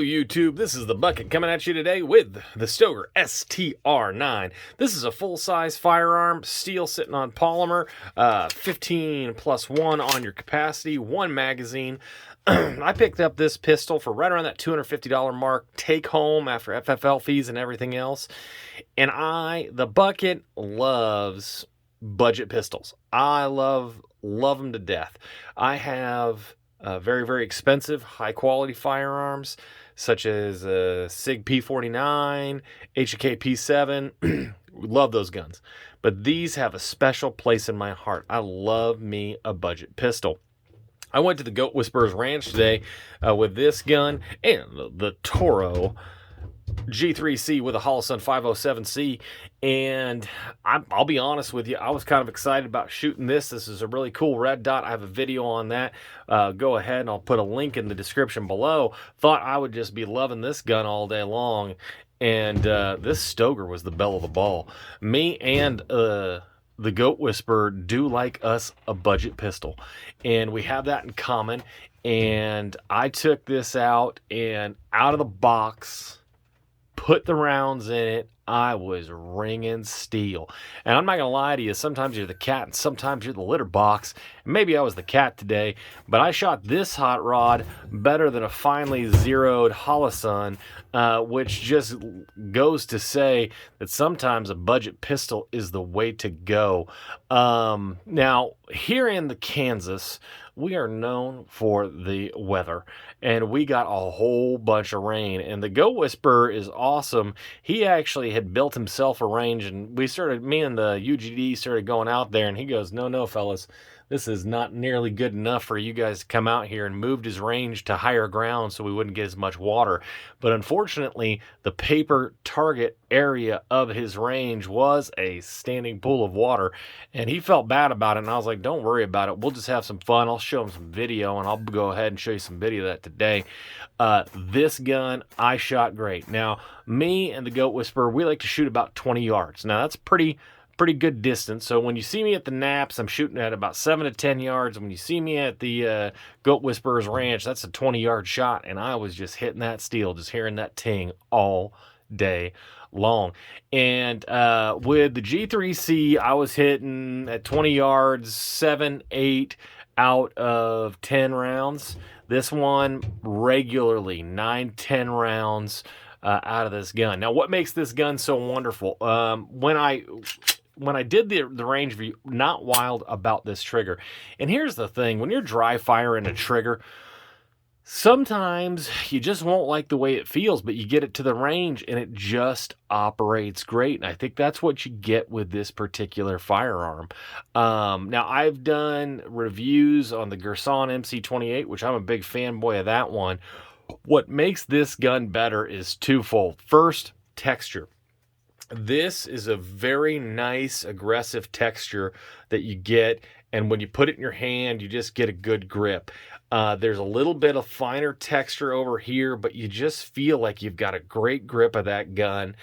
Hello YouTube, this is the Bucket coming at you today with the Stoeger STR9. This is a full-size firearm, steel sitting on polymer, 15 plus 1 on your capacity, 1 magazine. I picked up this pistol for right around that $250 mark, take home after FFL fees and everything else. And the Bucket loves budget pistols. I love them to death. I have very, very expensive, high-quality firearms, such as SIG P49, HK P7. Love those guns. But these have a special place in my heart. I love me a budget pistol. I went to the Goat Whisperer's Ranch today with this gun and the Toro G3C with a Holosun 507C, and I'll be honest with you, I was kind of excited about shooting this. This is a really cool red dot. I have a video on that. Go ahead and I'll put a link in the description below. Thought I would just be loving this gun all day long, and this Stoeger was the belle of the ball. Me and the Goat Whisperer do like us a budget pistol, and we have that in common. And I took this out, and out of the box, put the rounds in it, I was ringing steel. And I'm not going to lie to you, sometimes you're the cat and sometimes you're the litter box. Maybe I was the cat today, but I shot this hot rod better than a finely zeroed Holosun, which just goes to say that sometimes a budget pistol is the way to go. Now, here in the Kansas, we are known for the weather, and we got a whole bunch of rain. And the Goat Whisperer is awesome. He actually had built himself a range, and me and the UGD started going out there, and he goes, no, fellas, this is not nearly good enough for you guys to come out here, and moved his range to higher ground so we wouldn't get as much water. But unfortunately, the paper target area of his range was a standing pool of water, and he felt bad about it. And I was like, don't worry about it. We'll just have some fun. I'll show him some video, and I'll go ahead and show you some video of that today. This gun, I shot great. Now, me and the Goat Whisperer, we like to shoot about 20 yards. Now, that's pretty good distance. So when you see me at the naps, I'm shooting at about 7 to 10 yards. When you see me at the Goat Whisperer's Ranch, that's a 20-yard shot, and I was just hitting that steel, just hearing that ting all day long. And with the G3C, I was hitting at 20 yards, 7, 8 out of 10 rounds. This one regularly 9, 10 rounds out of this gun. Now, what makes this gun so wonderful? When I did the range view, not wild about this trigger. And here's the thing, when you're dry firing a trigger, sometimes you just won't like the way it feels, but you get it to the range and it just operates great. And I think that's what you get with this particular firearm. Now, I've done reviews on the Girsan MC28, which I'm a big fanboy of that one. What makes this gun better is twofold. First, texture. This is a very nice, aggressive texture that you get, and when you put it in your hand, you just get a good grip. There's a little bit of finer texture over here, but you just feel like you've got a great grip of that gun,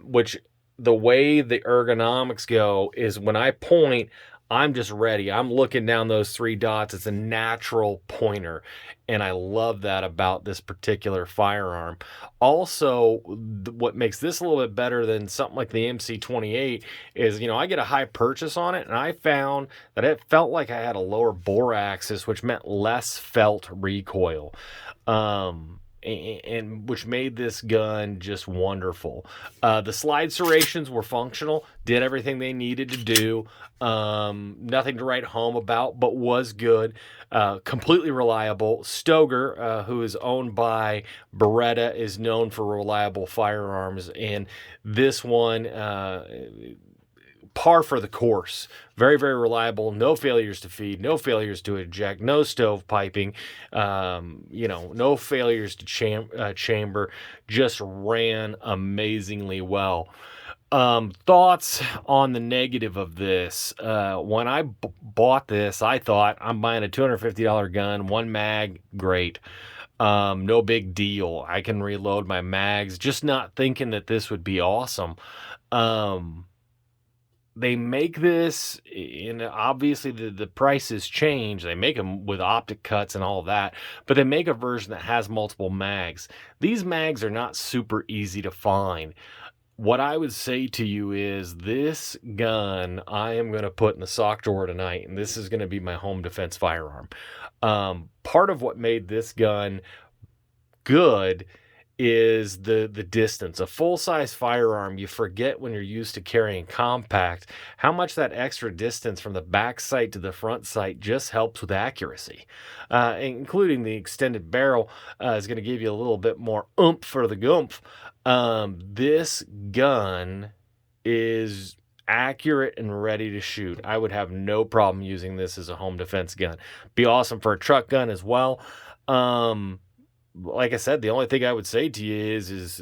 which the way the ergonomics go is when I point, I'm just ready. I'm looking down those 3 dots. It's a natural pointer, and I love that about this particular firearm. Also, what makes this a little bit better than something like the MC28 is, I get a high purchase on it, and I found that it felt like I had a lower bore axis, which meant less felt recoil. And which made this gun just wonderful. The slide serrations were functional, did everything they needed to do. Nothing to write home about, but was good. Completely reliable. Stoeger, who is owned by Beretta, is known for reliable firearms, and this one, par for the course. Very, very reliable. No failures to feed, no failures to eject, no stove piping, no failures to chamber. Just ran amazingly well. Thoughts on the negative of this. When I bought this, I thought, I'm buying a $250 gun, 1 mag, great. No big deal. I can reload my mags. Just not thinking that this would be awesome. they make this, and obviously the prices change. They make them with optic cuts and all of that, but they make a version that has multiple mags. These mags are not super easy to find. What I would say to you is this gun I am going to put in the sock drawer tonight, and this is going to be my home defense firearm. Part of what made this gun good is the distance. A full-size firearm, you forget when you're used to carrying compact, how much that extra distance from the back sight to the front sight just helps with accuracy. Including the extended barrel is going to give you a little bit more oomph for the goomph. This gun is accurate and ready to shoot. I would have no problem using this as a home defense gun. Be awesome for a truck gun as well. Like I said, the only thing I would say to you is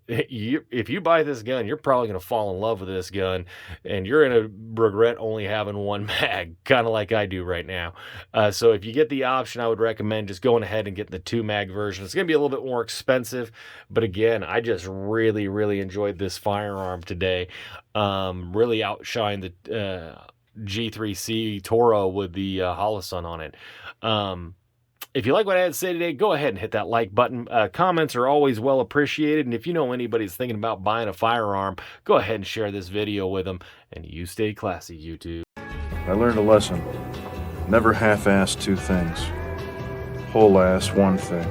if you buy this gun, you're probably going to fall in love with this gun, and you're going to regret only having one mag, kind of like I do right now. So if you get the option, I would recommend just going ahead and getting the 2-mag version. It's going to be a little bit more expensive, but again, I just really, really enjoyed this firearm today. Really outshined the G3C Toro with the Holosun on it. If you like what I had to say today, go ahead and hit that like button. Comments are always well appreciated. And if you know anybody's thinking about buying a firearm, go ahead and share this video with them. And you stay classy, YouTube. I learned a lesson. Never half-ass two things. Whole-ass one thing.